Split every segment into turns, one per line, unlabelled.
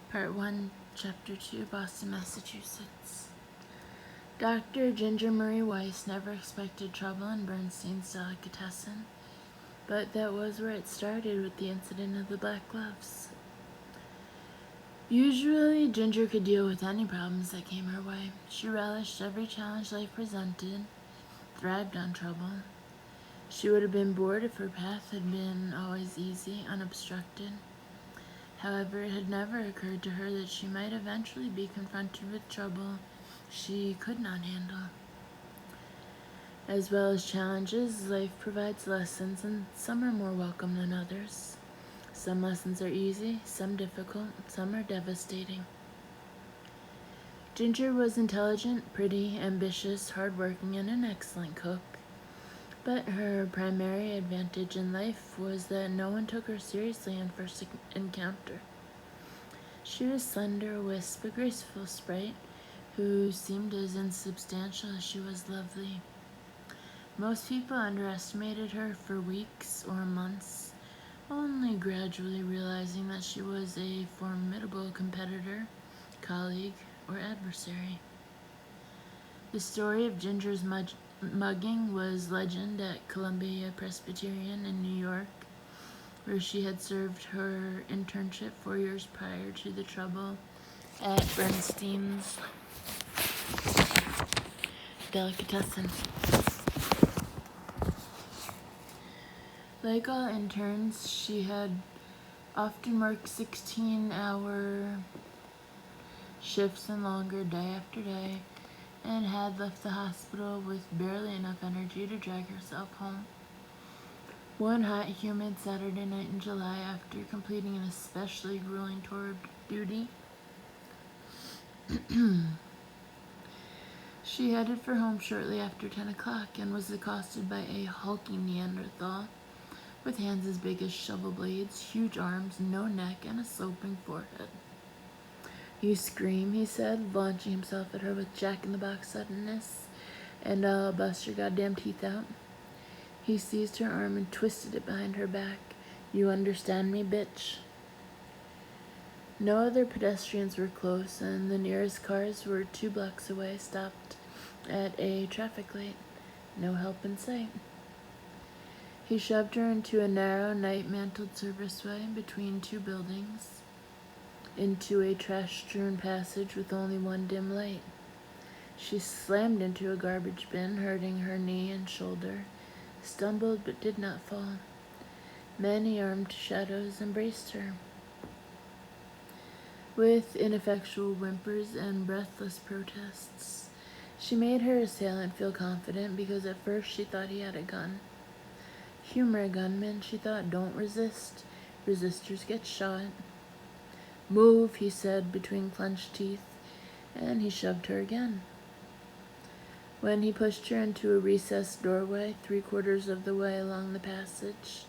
Part 1, Chapter 2, Boston, Massachusetts. Dr. Ginger Marie Weiss never expected trouble in Bernstein's delicatessen, but that was where it started with the incident of the black gloves. Usually, Ginger could deal with any problems that came her way. She relished every challenge life presented, thrived on trouble. She would have been bored if her path had been always easy, unobstructed. However, it had never occurred to her that she might eventually be confronted with trouble she could not handle. As well as challenges, life provides lessons, and some are more welcome than others. Some lessons are easy, some difficult, some are devastating. Ginger was intelligent, pretty, ambitious, hardworking, and an excellent cook. But her primary advantage in life was that no one took her seriously on first encounter. She was slender, a wisp, a graceful sprite, who seemed as insubstantial as she was lovely. Most people underestimated her for weeks or months, only gradually realizing that she was a formidable competitor, colleague, or adversary. The story of Ginger's mugging was legend at Columbia Presbyterian in New York, where she had served her internship 4 years prior to the trouble at Bernstein's delicatessen. Like all interns, she had often worked 16-hour shifts and longer day after day, and had left the hospital with barely enough energy to drag herself home. One hot, humid Saturday night in July, after completing an especially grueling tour of duty, she headed for home shortly after 10 o'clock and was accosted by a hulking Neanderthal with hands as big as shovel blades, huge arms, no neck, and a sloping forehead. "You scream," he said, launching himself at her with jack-in-the-box suddenness, "and I'll bust your goddamn teeth out." He seized her arm and twisted it behind her back. "You understand me, bitch?" No other pedestrians were close, and the nearest cars were 2 blocks away, stopped at a traffic light. No help in sight. He shoved her into a narrow, night-mantled serviceway between 2 buildings, into a trash-strewn passage with only one dim light. She slammed into a garbage bin, hurting her knee and shoulder, stumbled but did not fall. Many armed shadows embraced her. With ineffectual whimpers and breathless protests, she made her assailant feel confident, because at first she thought he had a gun. Humor a gunman, she thought. Don't resist. Resistors get shot. "Move," he said between clenched teeth, and he shoved her again. When he pushed her into a recessed doorway 3/4 of the way along the passage,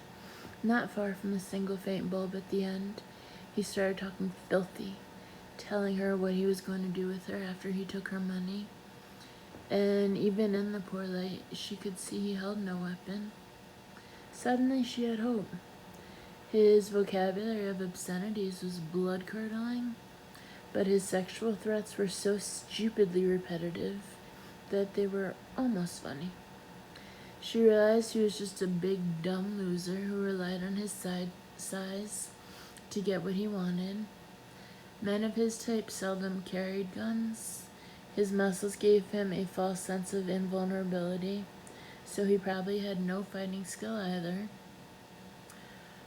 not far from the single faint bulb at the end, he started talking filthy, telling her what he was going to do with her after he took her money. And even in the poor light, she could see he held no weapon. Suddenly she had hope. His vocabulary of obscenities was blood-curdling, but his sexual threats were so stupidly repetitive that they were almost funny. She realized he was just a big, dumb loser who relied on his size to get what he wanted. Men of his type seldom carried guns. His muscles gave him a false sense of invulnerability, so he probably had no fighting skill either.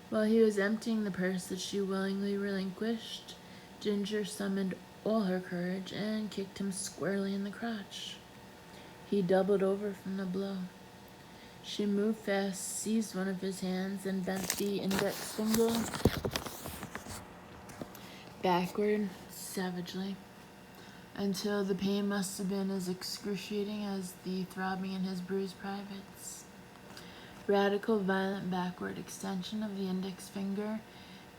While he was emptying the purse that she willingly relinquished, Ginger summoned all her courage and kicked him squarely in the crotch. He doubled over from the blow. She moved fast, seized one of his hands, and bent the index finger backward savagely, until the pain must have been as excruciating as the throbbing in his bruised privates. Radical, violent backward extension of the index finger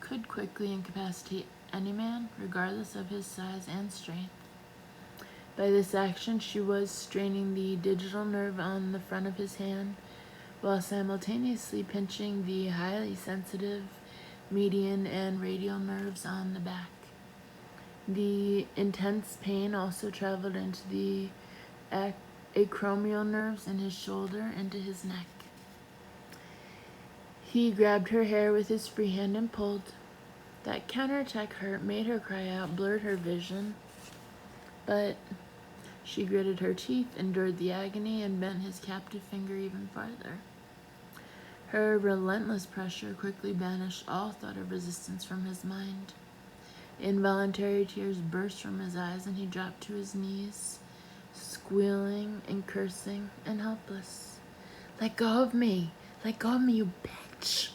could quickly incapacitate any man, regardless of his size and strength. By this action, she was straining the digital nerve on the front of his hand, while simultaneously pinching the highly sensitive median and radial nerves on the back. The intense pain also traveled into the acromial nerves in his shoulder and to his neck. He grabbed her hair with his free hand and pulled. That counterattack hurt, made her cry out, blurred her vision. But she gritted her teeth, endured the agony, and bent his captive finger even farther. Her relentless pressure quickly banished all thought of resistance from his mind. Involuntary tears burst from his eyes, and he dropped to his knees, squealing and cursing and helpless. "Let go of me! Let go of me, you bitch!"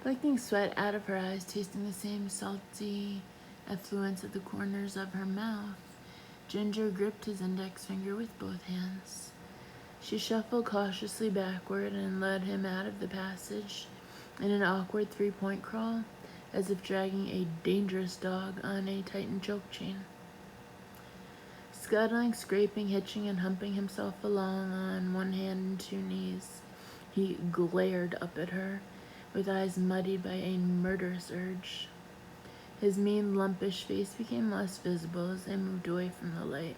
Flicking sweat out of her eyes, tasting the same salty effluence at the corners of her mouth, Ginger gripped his index finger with both hands. She shuffled cautiously backward and led him out of the passage in an awkward three-point crawl, as if dragging a dangerous dog on a tightened choke chain. Scuttling, scraping, hitching, and humping himself along on one hand and two knees, he glared up at her, with eyes muddied by a murderous urge. His mean, lumpish face became less visible as they moved away from the light,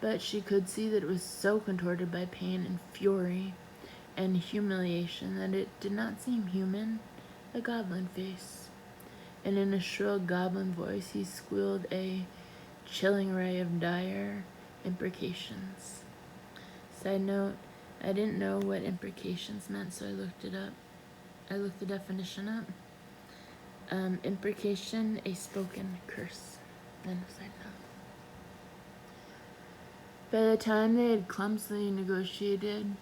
but she could see that it was so contorted by pain and fury and humiliation that it did not seem human, a goblin face. And in a shrill goblin voice he squealed a chilling array of dire imprecations. Side note, I didn't know what imprecations meant, so I looked it up. I looked the definition up. Imprecation, a spoken curse. Then side note. By the time they had clumsily negotiated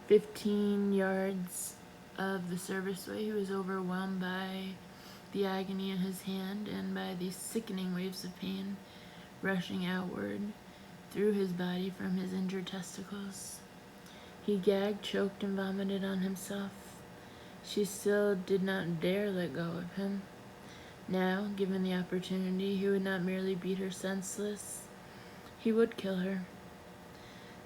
15 yards of the serviceway, he was overwhelmed by the agony in his hand and by the sickening waves of pain rushing outward through his body from his injured testicles. He gagged, choked, and vomited on himself. She still did not dare let go of him. Now, given the opportunity, he would not merely beat her senseless, he would kill her.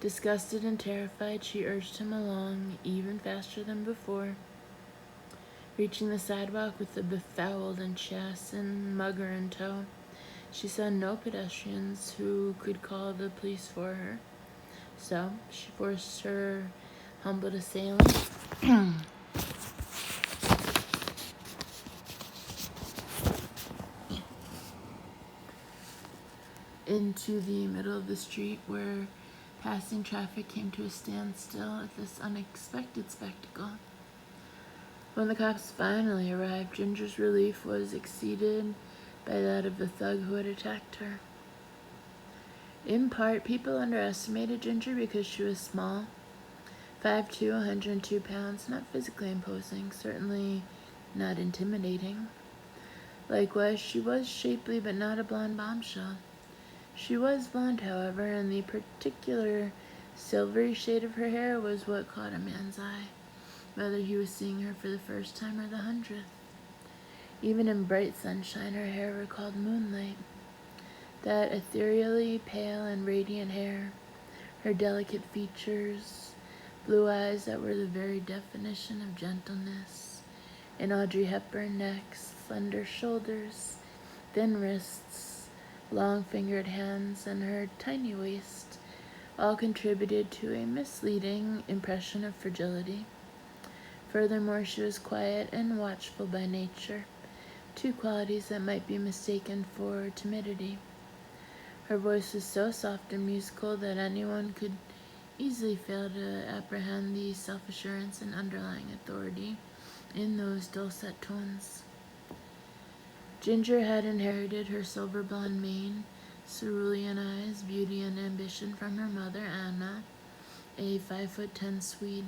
Disgusted and terrified, she urged him along even faster than before. Reaching the sidewalk with the befouled and chastened mugger in tow, she saw no pedestrians who could call the police for her. So she forced her humbled assailant into the middle of the street, where passing traffic came to a standstill at this unexpected spectacle. When the cops finally arrived, Ginger's relief was exceeded by that of the thug who had attacked her. In part, people underestimated Ginger because she was small, 5'2", 102 pounds, not physically imposing, certainly not intimidating. Likewise, she was shapely but not a blonde bombshell. She was blonde, however, and the particular silvery shade of her hair was what caught a man's eye, whether he was seeing her for the first time or the 100th. Even in bright sunshine, her hair recalled moonlight. That ethereally pale and radiant hair, her delicate features, blue eyes that were the very definition of gentleness, an Audrey Hepburn neck, slender shoulders, thin wrists, long-fingered hands, and her tiny waist all contributed to a misleading impression of fragility. Furthermore, she was quiet and watchful by nature, two qualities that might be mistaken for timidity. Her voice was so soft and musical that anyone could easily fail to apprehend the self-assurance and underlying authority in those dulcet tones. Ginger had inherited her silver blonde mane, cerulean eyes, beauty, and ambition from her mother, Anna, a 5'10" Swede.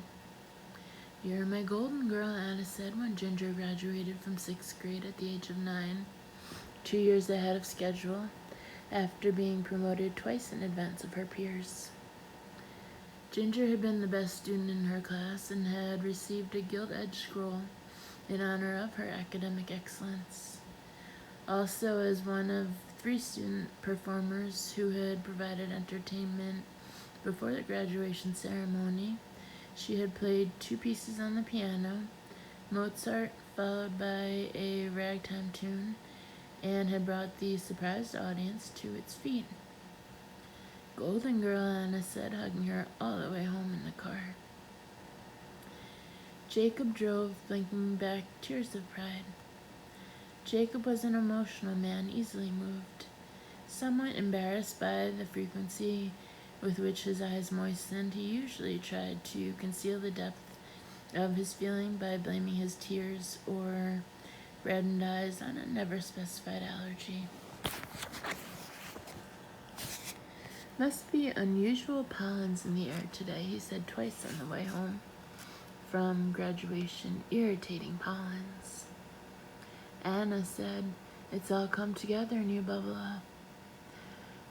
"You're my golden girl," Anna said when Ginger graduated from 6th grade at the age of 9, 2 years ahead of schedule, after being promoted twice in advance of her peers. Ginger had been the best student in her class and had received a gilt-edged scroll in honor of her academic excellence. Also, as one of 3 student performers who had provided entertainment before the graduation ceremony, she had played 2 pieces on the piano, Mozart followed by a ragtime tune, and had brought the surprised audience to its feet. Golden Girl, Anna said, hugging her all the way home in the car. Jacob drove, blinking back tears of pride. Jacob was an emotional man, easily moved. Somewhat embarrassed by the frequency with which his eyes moistened, he usually tried to conceal the depth of his feeling by blaming his tears or reddened eyes on a never-specified allergy. Must be unusual pollens in the air today, he said twice on the way home from graduation. Irritating pollens. Anna said, it's all come together and you bubble up.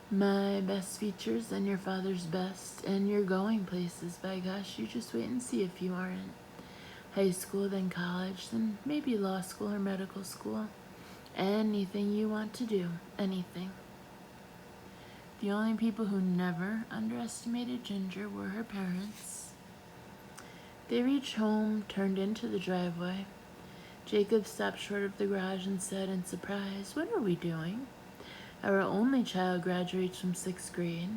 My best features and your father's best, and you're going places, by gosh, you just wait and see if you aren't. High school, then college, then maybe law school or medical school. Anything you want to do, anything. The only people who never underestimated Ginger were her parents. They reached home, turned into the driveway. Jacob stopped short of the garage and said in surprise, what are we doing? Our only child graduates from 6th grade.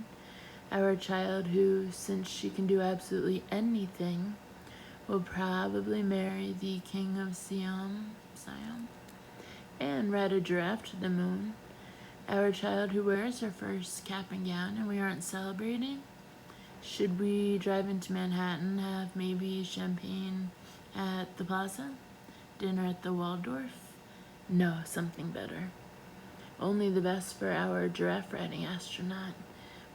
Our child who, since she can do absolutely anything, will probably marry the king of Siam, and ride a giraffe to the moon. Our child who wears her first cap and gown, and we aren't celebrating? Should we drive into Manhattan, have maybe champagne at the Plaza? Dinner at the Waldorf? No, something better. Only the best for our giraffe-riding astronaut.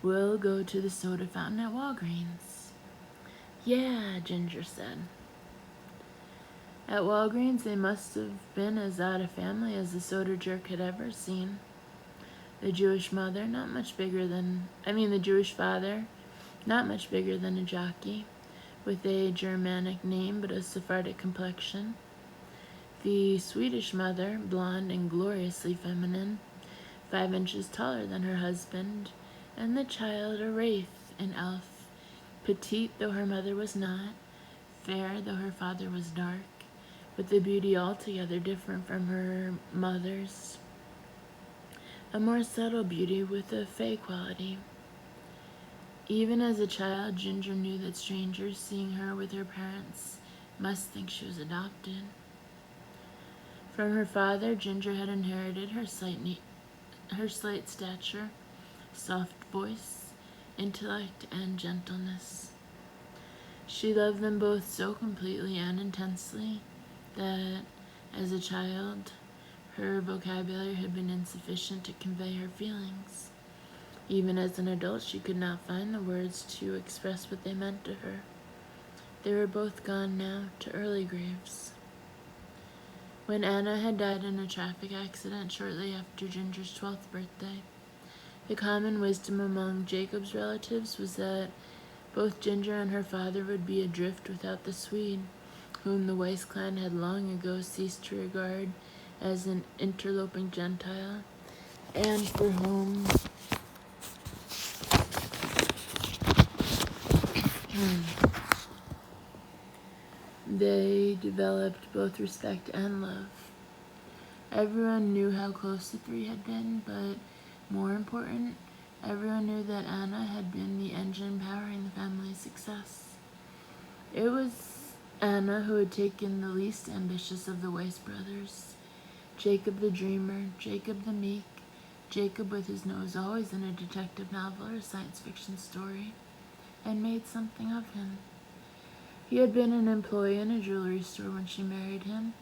We'll go to the soda fountain at Walgreens. Yeah, Ginger said. At Walgreens, they must have been as odd a family as the soda jerk had ever seen. The Jewish father, not much bigger than a jockey, with a Germanic name but a Sephardic complexion. The Swedish mother, blonde and gloriously feminine, 5 inches taller than her husband, and the child a wraith, an elf, petite though her mother was not, fair though her father was dark, with a beauty altogether different from her mother's, a more subtle beauty with a fey quality. Even as a child, Ginger knew that strangers seeing her with her parents must think she was adopted. From her father, Ginger had inherited her slight stature, soft voice, intellect, and gentleness. She loved them both so completely and intensely that, as a child, her vocabulary had been insufficient to convey her feelings. Even as an adult, she could not find the words to express what they meant to her. They were both gone now, to early graves. When Anna had died in a traffic accident shortly after Ginger's 12th birthday, the common wisdom among Jacob's relatives was that both Ginger and her father would be adrift without the Swede, whom the Weiss clan had long ago ceased to regard as an interloping Gentile, and for whom they developed both respect and love. Everyone knew how close the three had been, but more important, everyone knew that Anna had been the engine powering the family's success. It was Anna who had taken the least ambitious of the Weiss brothers, Jacob the dreamer, Jacob the meek, Jacob with his nose always in a detective novel or science fiction story, and made something of him. He had been an employee in a jewelry store when she married him,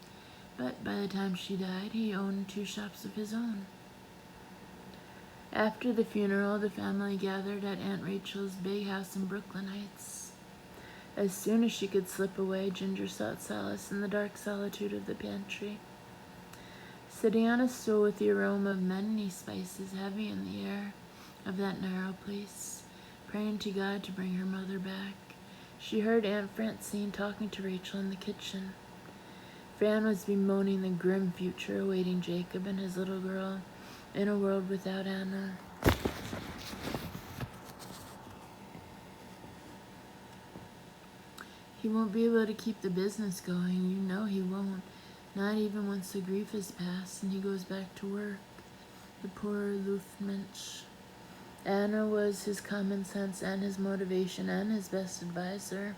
but by the time she died, he owned 2 shops of his own. After the funeral, the family gathered at Aunt Rachel's big house in Brooklyn Heights. As soon as she could slip away, Ginger sought solace in the dark solitude of the pantry. Sitting on a stool with the aroma of many spices heavy in the air of that narrow place, praying to God to bring her mother back, she heard Aunt Francine talking to Rachel in the kitchen. Fran was bemoaning the grim future awaiting Jacob and his little girl in a world without Anna. He won't be able to keep the business going, you know he won't. Not even once the grief has passed and he goes back to work. The poor Luftmensch. Anna was his common sense and his motivation and his best advisor.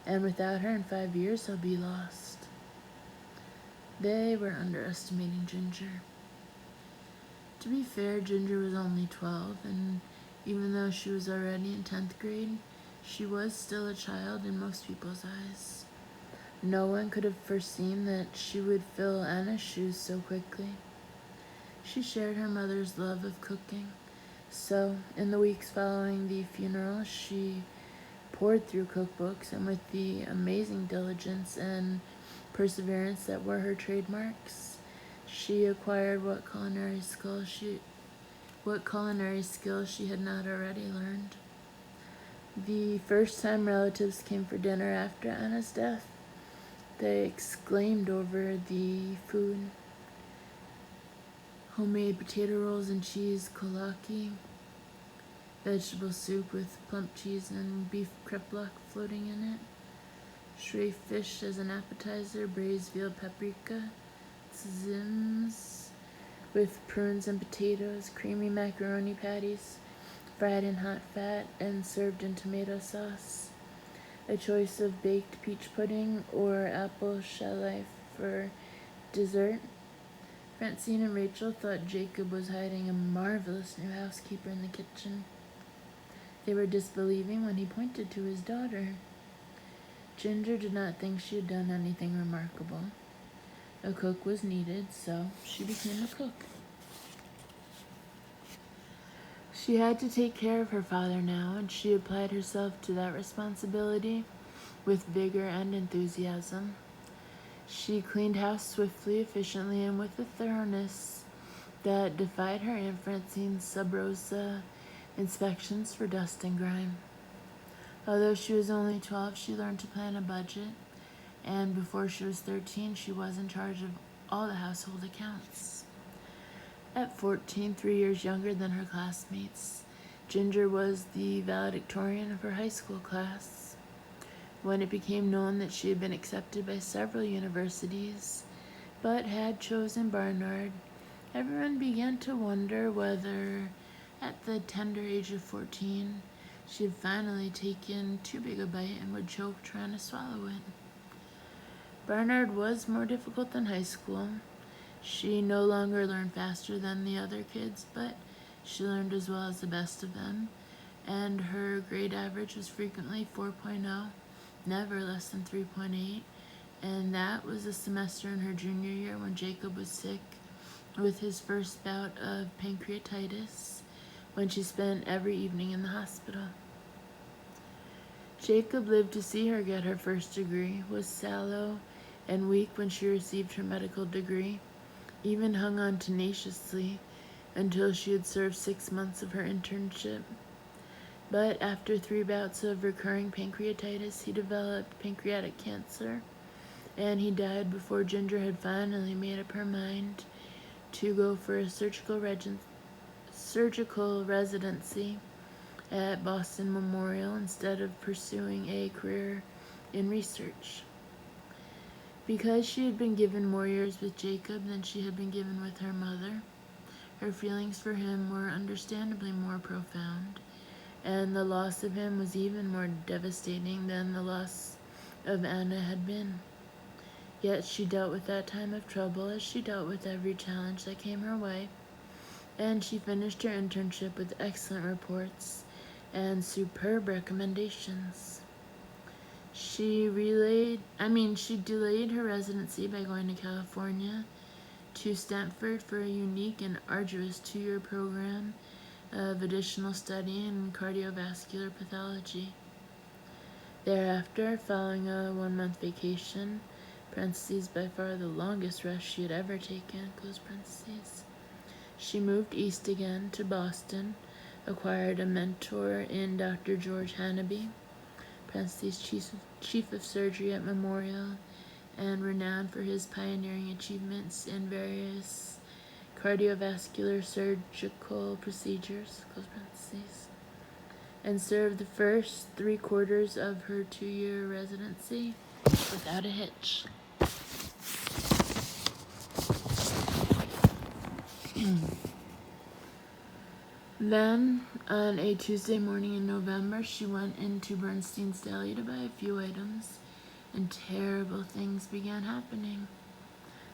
And without her in 5 years, he'll be lost. They were underestimating Ginger. To be fair, Ginger was only 12, and even though she was already in 10th grade, she was still a child in most people's eyes. No one could have foreseen that she would fill Anna's shoes so quickly. She shared her mother's love of cooking, so in the weeks following the funeral, she poured through cookbooks, and with the amazing diligence and perseverance that were her trademarks, she acquired what culinary skill she had not already learned. The first time relatives came for dinner after Anna's death, they exclaimed over the food. Homemade potato rolls and cheese kolache, vegetable soup with plump cheese and beef kreplach floating in it, stray fish as an appetizer, braised veal paprika, zims with prunes and potatoes, creamy macaroni patties, fried in hot fat and served in tomato sauce, a choice of baked peach pudding or apple chalet for dessert. Francine and Rachel thought Jacob was hiding a marvelous new housekeeper in the kitchen. They were disbelieving when he pointed to his daughter. Ginger did not think she had done anything remarkable. A cook was needed, so she became a cook. She had to take care of her father now, and she applied herself to that responsibility with vigor and enthusiasm. She cleaned house swiftly, efficiently, and with a thoroughness that defied her Aunt Francine's sub rosa inspections for dust and grime. Although she was only 12, she learned to plan a budget, and before she was 13, she was in charge of all the household accounts. At 14, 3 years younger than her classmates, Ginger was the valedictorian of her high school class. When it became known that she had been accepted by several universities, but had chosen Barnard, everyone began to wonder whether, at the tender age of 14, she had finally taken too big a bite and would choke trying to swallow it. Barnard was more difficult than high school. She no longer learned faster than the other kids, but she learned as well as the best of them, and her grade average was frequently 4.0, never less than 3.8, and that was a semester in her junior year when Jacob was sick with his first bout of pancreatitis, when she spent every evening in the hospital. Jacob lived to see her get her first degree, was sallow and weak when she received her medical degree, even hung on tenaciously until she had served 6 months of her internship. But after 3 bouts of recurring pancreatitis, he developed pancreatic cancer, and he died before Ginger had finally made up her mind to go for a surgical residency at Boston Memorial instead of pursuing a career in research. Because she had been given more years with Jacob than she had been given with her mother, her feelings for him were understandably more profound, and the loss of him was even more devastating than the loss of Anna had been. Yet she dealt with that time of trouble as she dealt with every challenge that came her way, and she finished her internship with excellent reports and superb recommendations. She delayed her residency by going to California to Stanford for a unique and arduous 2-year program of additional study in cardiovascular pathology. Thereafter, following a 1-month vacation, by far the longest rest she had ever taken, she moved east again to Boston, acquired a mentor in Dr. George Hanaby, chief of surgery at Memorial, and renowned for his pioneering achievements in various cardiovascular surgical procedures, and served the first 3/4 of her 2-year residency without a hitch. Then, on a Tuesday morning in November, she went into Bernstein's deli to buy a few items, and terrible things began happening.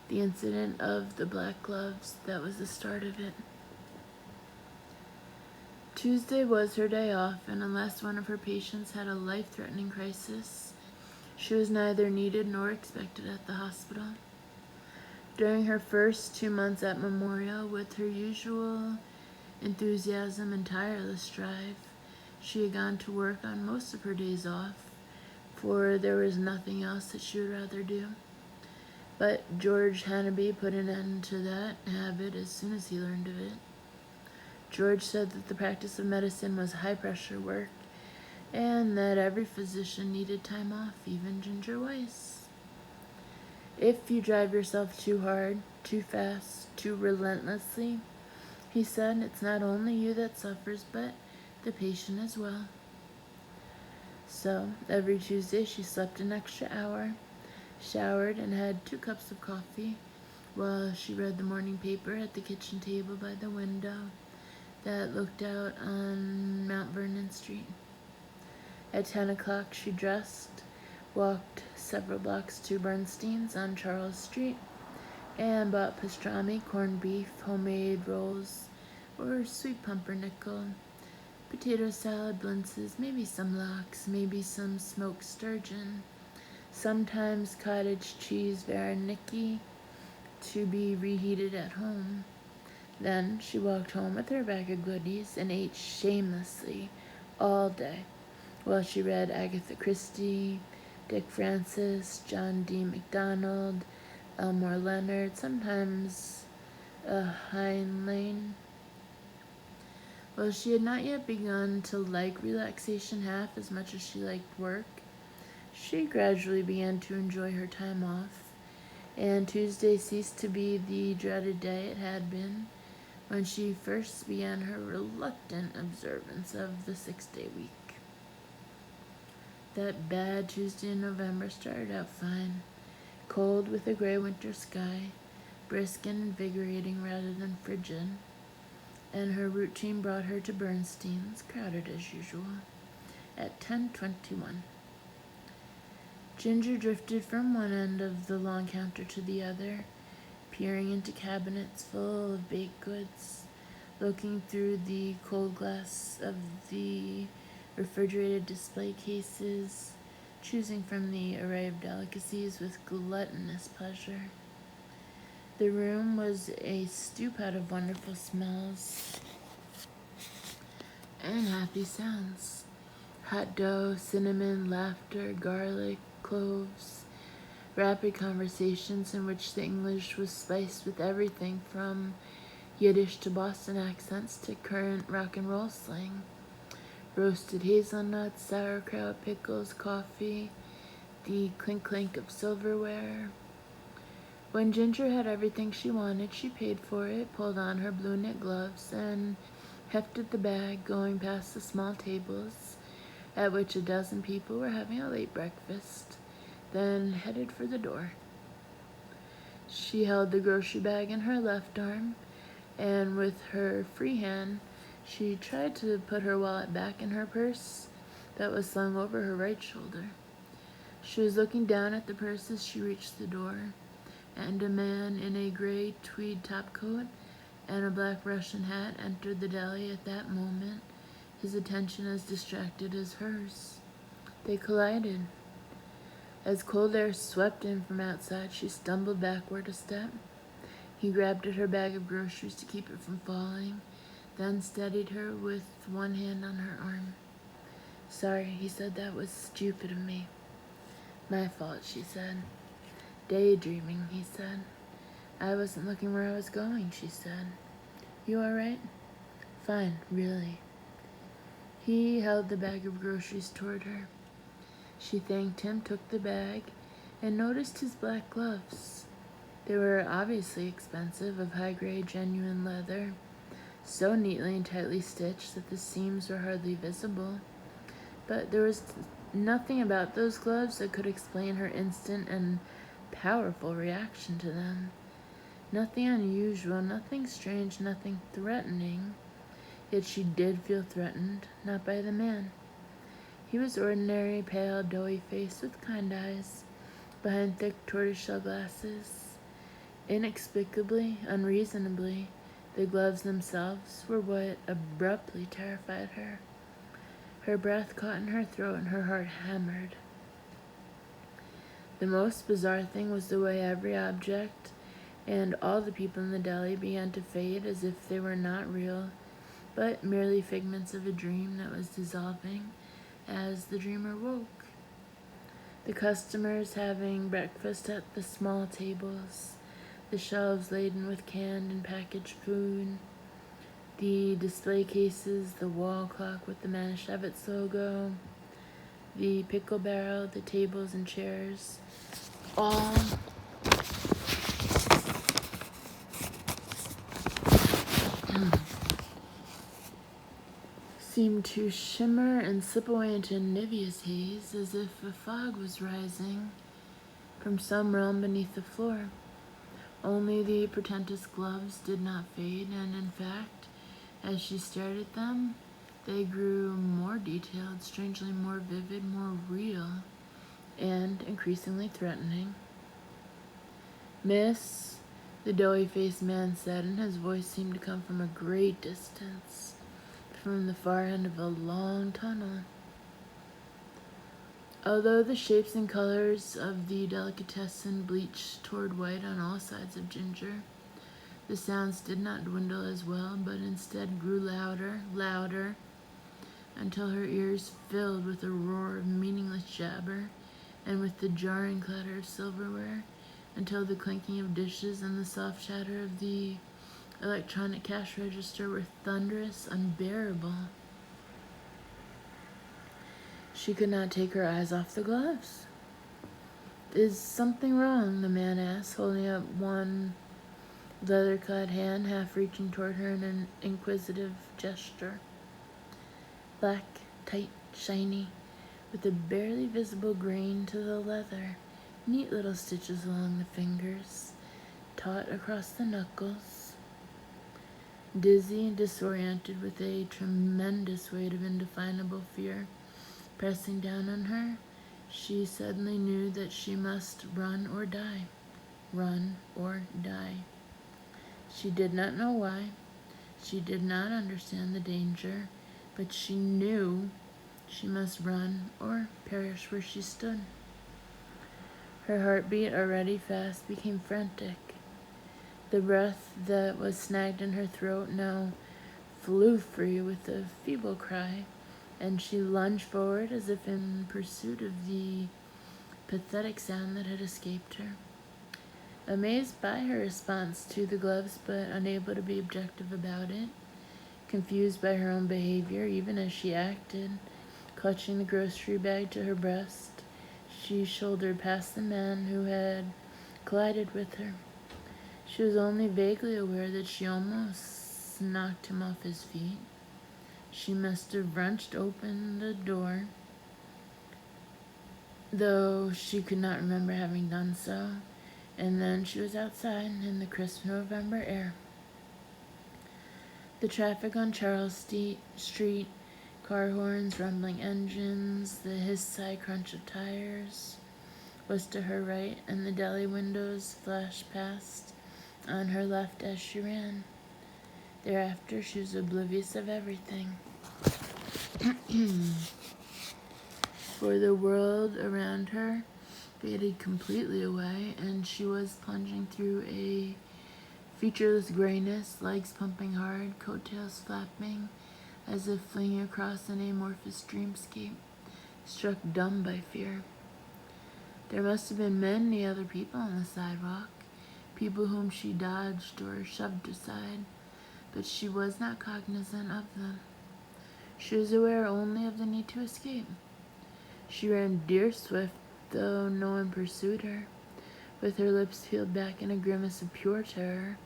The incident of the black gloves, that was the start of it. Tuesday was her day off, and unless one of her patients had a life-threatening crisis, she was neither needed nor expected at the hospital. During her first 2 months at Memorial, with her usual enthusiasm and tireless drive, she had gone to work on most of her days off, for there was nothing else that she would rather do. But George Hannaby put an end to that habit as soon as he learned of it. George said that the practice of medicine was high-pressure work, and that every physician needed time off, even Ginger Weiss. If you drive yourself too hard, too fast, too relentlessly, he said, it's not only you that suffers, but the patient as well. So, every Tuesday she slept an extra hour, showered, and had 2 cups of coffee while she read the morning paper at the kitchen table by the window that looked out on Mount Vernon Street. At 10 o'clock she dressed, walked several blocks to Bernstein's on Charles Street, and bought pastrami, corned beef, homemade rolls, or sweet pumpernickel, potato salad, blintzes, maybe some lox, maybe some smoked sturgeon, sometimes cottage cheese vareniki to be reheated at home. Then she walked home with her bag of goodies and ate shamelessly all day while she read Agatha Christie, Dick Francis, John D. MacDonald, Elmore Leonard, sometimes Heinlein. While she had not yet begun to like relaxation half as much as she liked work, she gradually began to enjoy her time off, and Tuesday ceased to be the dreaded day it had been when she first began her reluctant observance of the 6-day week. That bad Tuesday in November started out fine, cold with a gray winter sky, brisk and invigorating rather than frigid, and her routine brought her to Bernstein's, crowded as usual, at 10:21. Ginger drifted from one end of the long counter to the other, peering into cabinets full of baked goods, looking through the cold glass of the refrigerated display cases, choosing from the array of delicacies with gluttonous pleasure. The room was a stew pot of wonderful smells and happy sounds. Hot dough, cinnamon, laughter, garlic, cloves, rapid conversations in which the English was spiced with everything from Yiddish to Boston accents to current rock and roll slang. Roasted hazelnuts, sauerkraut, pickles, coffee, the clink-clink of silverware. When Ginger had everything she wanted, she paid for it, pulled on her blue knit gloves, and hefted the bag, going past the small tables at which a dozen people were having a late breakfast, then headed for the door. She held the grocery bag in her left arm, and with her free hand, she tried to put her wallet back in her purse that was slung over her right shoulder. She was looking down at the purse as she reached the door, and a man in a gray tweed topcoat and a black Russian hat entered the deli at that moment, his attention as distracted as hers. They collided. As cold air swept in from outside, she stumbled backward a step. He grabbed at her bag of groceries to keep it from falling, then steadied her with one hand on her arm. "Sorry," he said, "that was stupid of me." "My fault," she said. "Daydreaming," he said. "I wasn't looking where I was going," she said. "You all right?" "Fine, really." He held the bag of groceries toward her. She thanked him, took the bag, and noticed his black gloves. They were obviously expensive, of high-grade genuine leather, so neatly and tightly stitched that the seams were hardly visible. But there was nothing about those gloves that could explain her instant and powerful reaction to them. Nothing unusual, nothing strange, nothing threatening. Yet she did feel threatened, not by the man. He was ordinary, pale, doughy face with kind eyes behind thick tortoiseshell glasses. Inexplicably, unreasonably, the gloves themselves were what abruptly terrified her. Her breath caught in her throat and her heart hammered. The most bizarre thing was the way every object and all the people in the deli began to fade as if they were not real, but merely figments of a dream that was dissolving as the dreamer woke. The customers having breakfast at the small tables, the shelves laden with canned and packaged food, the display cases, the wall clock with the Manischewitz logo, the pickle barrel, the tables and chairs, all seemed to shimmer and slip away into a Niveus haze as if a fog was rising from some realm beneath the floor. Only the pretentious gloves did not fade, and in fact, as she stared at them, they grew more detailed, strangely more vivid, more real, and increasingly threatening. "Miss," the doughy-faced man said, and his voice seemed to come from a great distance, from the far end of a long tunnel. Although the shapes and colors of the delicatessen bleached toward white on all sides of Ginger, the sounds did not dwindle as well, but instead grew louder, louder, until her ears filled with a roar of meaningless jabber, and with the jarring clatter of silverware, until the clinking of dishes and the soft chatter of the electronic cash register were thunderous, unbearable. She could not take her eyes off the gloves. "Is something wrong?" the man asked, holding up one leather-clad hand, half reaching toward her in an inquisitive gesture. Black, tight, shiny, with a barely visible grain to the leather, neat little stitches along the fingers, taut across the knuckles. Dizzy and disoriented, with a tremendous weight of indefinable fear pressing down on her, she suddenly knew that she must run or die. Run or die. She did not know why. She did not understand the danger, but she knew she must run or perish where she stood. Her heartbeat, already fast, became frantic. The breath that was snagged in her throat now flew free with a feeble cry, and she lunged forward as if in pursuit of the pathetic sound that had escaped her. Amazed by her response to the gloves, but unable to be objective about it, confused by her own behavior, even as she acted, clutching the grocery bag to her breast, she shouldered past the man who had collided with her. She was only vaguely aware that she almost knocked him off his feet. She must have wrenched open the door, though she could not remember having done so, and then she was outside in the crisp November air. The traffic on Charles Street, car horns, rumbling engines, the hiss-sigh crunch of tires, was to her right, and the deli windows flashed past on her left as she ran. Thereafter, she was oblivious of everything. For the world around her faded completely away, and she was plunging through a featureless grayness, legs pumping hard, coattails flapping, as if flinging across an amorphous dreamscape, struck dumb by fear. There must have been many other people on the sidewalk, people whom she dodged or shoved aside, but she was not cognizant of them. She was aware only of the need to escape. She ran deer swift, though no one pursued her, with her lips peeled back in a grimace of pure terror,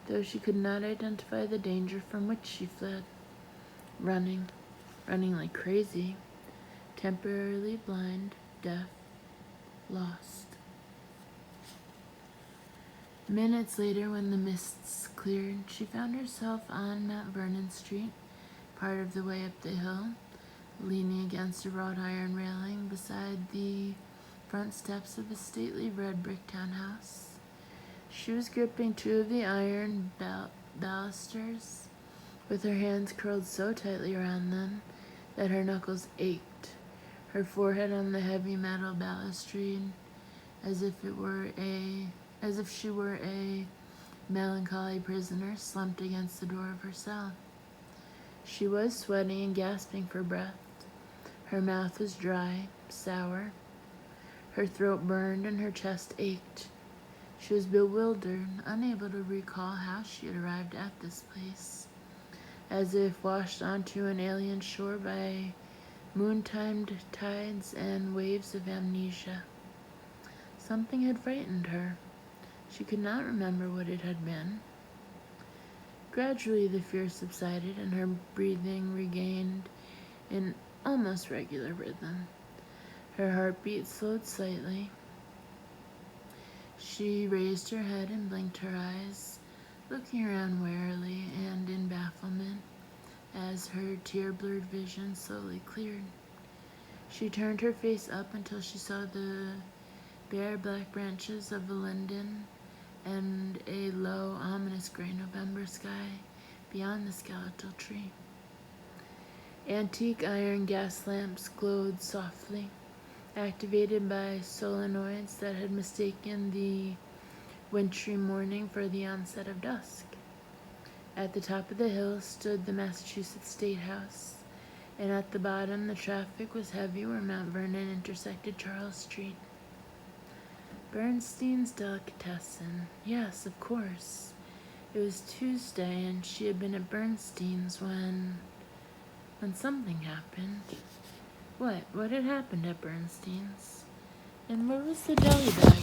though she could not identify the danger from which she fled. Running like crazy, temporarily blind, deaf, lost. Minutes later, when the mists cleared, she found herself on Mount Vernon Street, part of the way up the hill, leaning against a wrought iron railing beside the front steps of a stately red brick townhouse. She was gripping two of the iron balusters, with her hands curled so tightly around them that her knuckles ached, her forehead on the heavy metal balustrade, as if she were a melancholy prisoner slumped against the door of her cell. She was sweating and gasping for breath. Her mouth was dry, sour. Her throat burned and her chest ached. She was bewildered, unable to recall how she had arrived at this place, as if washed onto an alien shore by moon-timed tides and waves of amnesia. Something had frightened her. She could not remember what it had been. Gradually the fear subsided and her breathing regained an almost regular rhythm. Her heartbeat slowed slightly. She raised her head and blinked her eyes, looking around warily and in bafflement as her tear-blurred vision slowly cleared. She turned her face up until she saw the bare black branches of a linden and a low, ominous gray November sky beyond the skeletal tree. Antique iron gas lamps glowed softly, activated by solenoids that had mistaken the wintry morning for the onset of dusk. At the top of the hill stood the Massachusetts State House, and at the bottom the traffic was heavy where Mount Vernon intersected Charles Street. Bernstein's Delicatessen. Yes, of course. It was Tuesday, and she had been at Bernstein's when something happened. What had happened at Bernstein's? And where was the deli bag?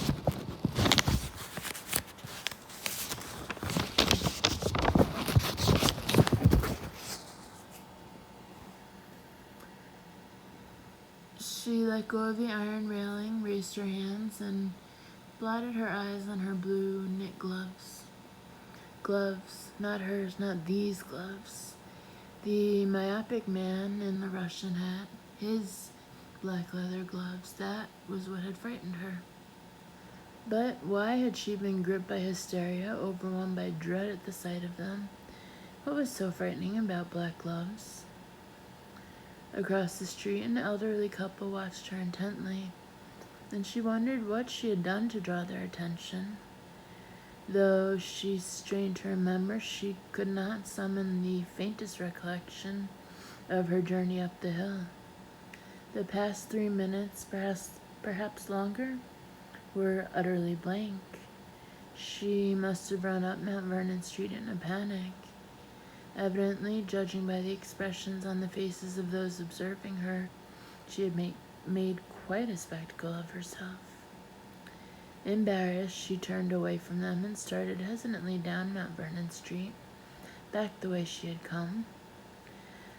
She let go of the iron railing, raised her hands, and blotted her eyes on her blue knit gloves. Gloves, not hers, not these gloves. The myopic man in the Russian hat, his black leather gloves, that was what had frightened her. But why had she been gripped by hysteria, overwhelmed by dread at the sight of them? What was so frightening about black gloves? Across the street, an elderly couple watched her intently, and she wondered what she had done to draw their attention. Though she strained to remember, she could not summon the faintest recollection of her journey up the hill. The past 3 minutes, perhaps longer, were utterly blank. She must have run up Mount Vernon Street in a panic. Evidently, judging by the expressions on the faces of those observing her, she had made quite a spectacle of herself. Embarrassed, she turned away from them and started hesitantly down Mount Vernon Street, back the way she had come.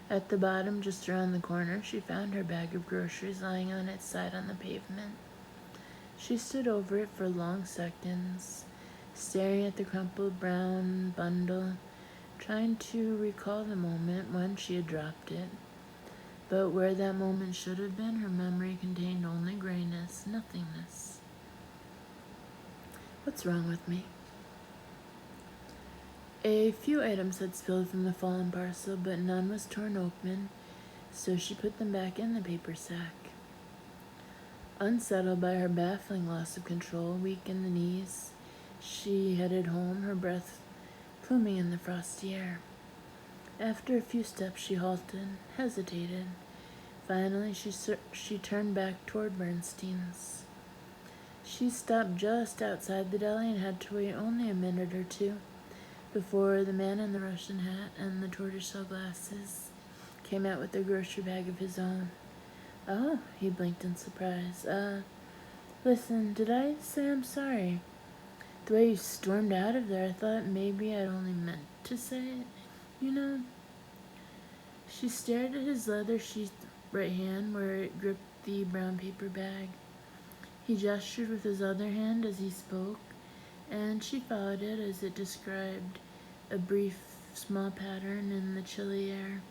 At the bottom, just around the corner, she found her bag of groceries lying on its side on the pavement. She stood over it for long seconds, staring at the crumpled brown bundle, trying to recall the moment when she had dropped it. But where that moment should have been, her memory contained only grayness, nothingness. What's wrong with me? A few items had spilled from the fallen parcel, but none was torn open, so she put them back in the paper sack. Unsettled by her baffling loss of control, weak in the knees, she headed home, her breath pluming in the frosty air. After a few steps, she halted, hesitated. Finally, she turned back toward Bernstein's. She stopped just outside the deli and had to wait only a minute or two before the man in the Russian hat and the tortoiseshell glasses came out with a grocery bag of his own. Oh, he blinked in surprise. Listen, did I say I'm sorry? The way you stormed out of there, I thought maybe I'd only meant to say it, you know? She stared at his leather-sheathed right hand where it gripped the brown paper bag. He gestured with his other hand as he spoke, and she followed it as it described a brief, small pattern in the chilly air.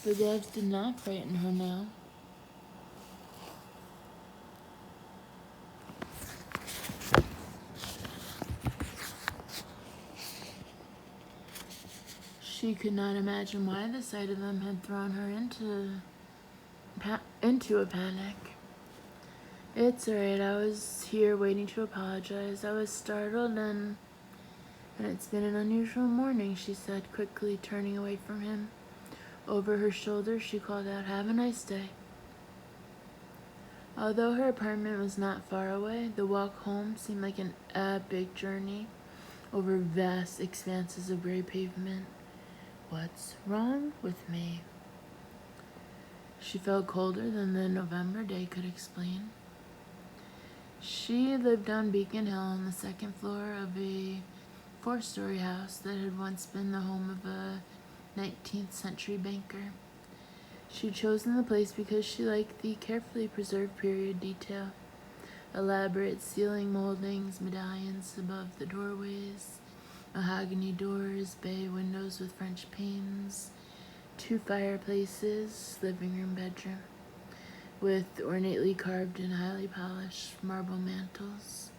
The doves did not frighten her now. She could not imagine why the sight of them had thrown her into a panic. It's alright, I was here waiting to apologize. I was startled and it's been an unusual morning, she said, quickly turning away from him. Over her shoulder, she called out, "Have a nice day." Although her apartment was not far away, the walk home seemed like an epic journey over vast expanses of gray pavement. What's wrong with me? She felt colder than the November day could explain. She lived on Beacon Hill on the second floor of a 4-story house that had once been the home of a 19th century banker. She'd chosen the place because she liked the carefully preserved period detail. Elaborate ceiling moldings, medallions above the doorways, mahogany doors, bay windows with French panes, 2 fireplaces, living room, bedroom, with ornately carved and highly polished marble mantels.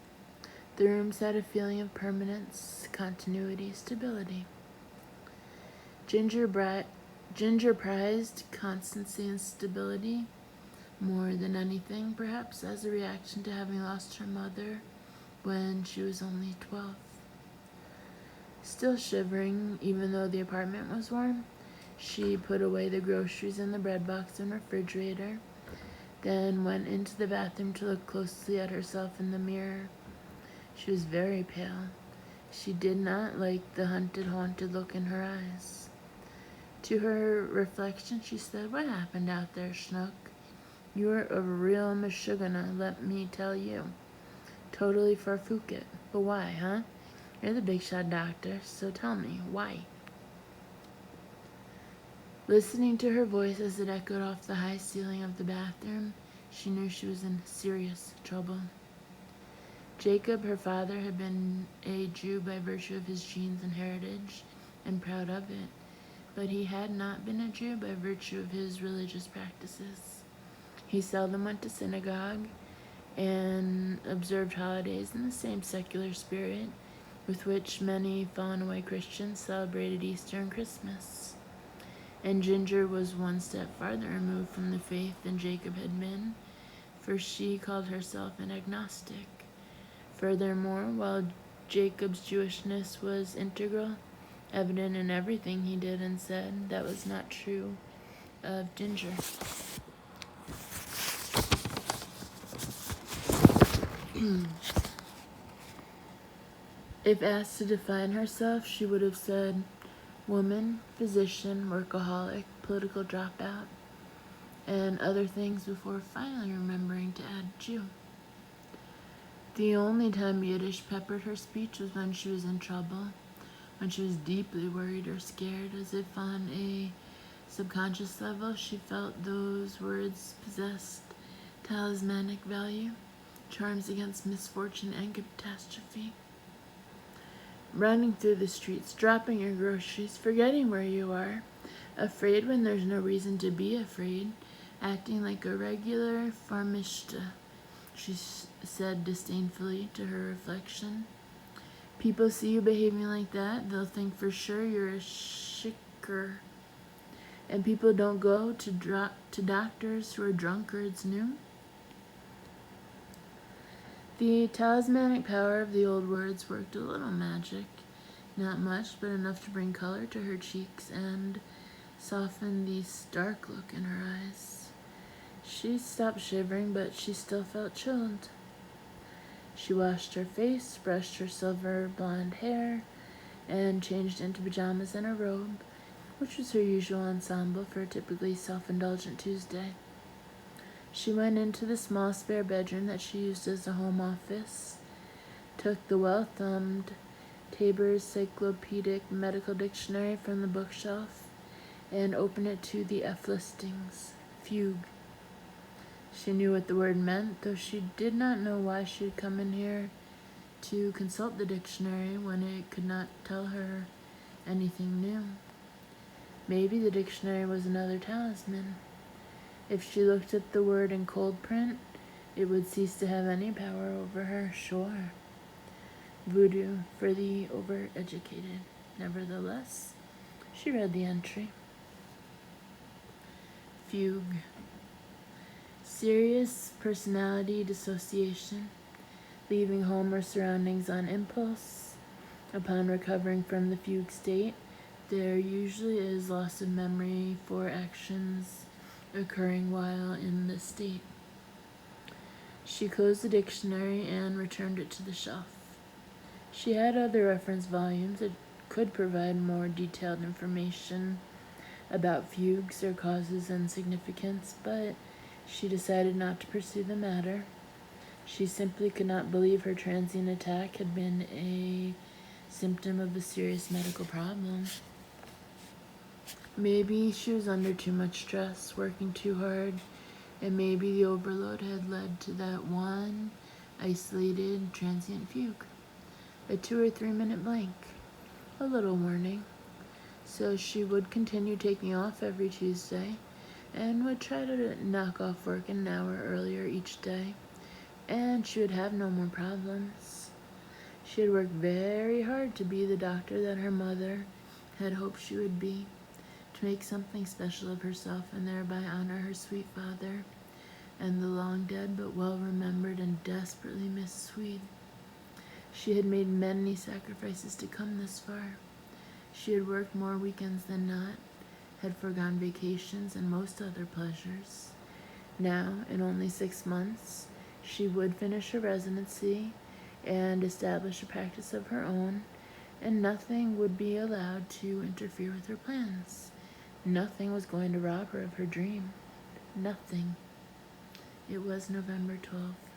The rooms had a feeling of permanence, continuity, stability. Ginger prized constancy and stability more than anything, perhaps as a reaction to having lost her mother when she was only 12. Still shivering, even though the apartment was warm, she put away the groceries in the bread box and refrigerator, then went into the bathroom to look closely at herself in the mirror. She was very pale. She did not like the haunted look in her eyes. To her reflection, she said, "What happened out there, Schnook? You're a real Meshuggah, let me tell you. Totally farfookit. But why, huh? You're the big shot doctor, so tell me, why?" Listening to her voice as it echoed off the high ceiling of the bathroom, she knew she was in serious trouble. Jacob, her father, had been a Jew by virtue of his genes and heritage, and proud of it, but he had not been a Jew by virtue of his religious practices. He seldom went to synagogue and observed holidays in the same secular spirit with which many fallen-away Christians celebrated Easter and Christmas. And Ginger was one step farther removed from the faith than Jacob had been, for she called herself an agnostic. Furthermore, while Jacob's Jewishness was integral, evident in everything he did and said, that was not true of Ginger. If asked to define herself, she would have said woman, physician, workaholic, political dropout, and other things before finally remembering to add Jew. The only time Yiddish peppered her speech was when she was in trouble, when she was deeply worried or scared, as if on a subconscious level she felt those words possessed talismanic value, charms against misfortune and catastrophe. Running through the streets, dropping your groceries, forgetting where you are, afraid when there's no reason to be afraid, acting like a regular farmishta, she said disdainfully to her reflection. People see you behaving like that, they'll think for sure you're a shikar. And people don't go to doctors who are drunkards, no? The talismanic power of the old words worked a little magic. Not much, but enough to bring color to her cheeks and soften the stark look in her eyes. She stopped shivering, but she still felt chilled. She washed her face, brushed her silver blonde hair, and changed into pajamas and a robe, which was her usual ensemble for a typically self-indulgent Tuesday. She went into the small spare bedroom that she used as a home office, took the well-thumbed Taber's Cyclopedic Medical Dictionary from the bookshelf, and opened it to the F listings. Fugue. She knew what the word meant, though she did not know why she had come in here to consult the dictionary when it could not tell her anything new. Maybe the dictionary was another talisman. If she looked at the word in cold print, it would cease to have any power over her, sure. Voodoo for the overeducated. Nevertheless, she read the entry. Fugue. Serious personality dissociation, leaving home or surroundings on impulse. Upon recovering from the fugue state, there usually is loss of memory for actions occurring while in this state. She closed the dictionary and returned it to the shelf. She had other reference volumes that could provide more detailed information about fugues, their causes and significance, but she decided not to pursue the matter. She simply could not believe her transient attack had been a symptom of a serious medical problem. Maybe she was under too much stress, working too hard, and maybe the overload had led to that one isolated transient fugue. A 2 or 3 minute blank. A little warning. So she would continue taking off every Tuesday and would try to knock off work an hour earlier each day, and she would have no more problems. She had worked very hard to be the doctor that her mother had hoped she would be, to make something special of herself and thereby honor her sweet father and the long dead but well remembered and desperately missed Swede. She had made many sacrifices to come this far. She had worked more weekends than not, had forgone vacations and most other pleasures. Now, in only 6 months, she would finish her residency and establish a practice of her own, and nothing would be allowed to interfere with her plans. Nothing was going to rob her of her dream. Nothing. It was November 12th.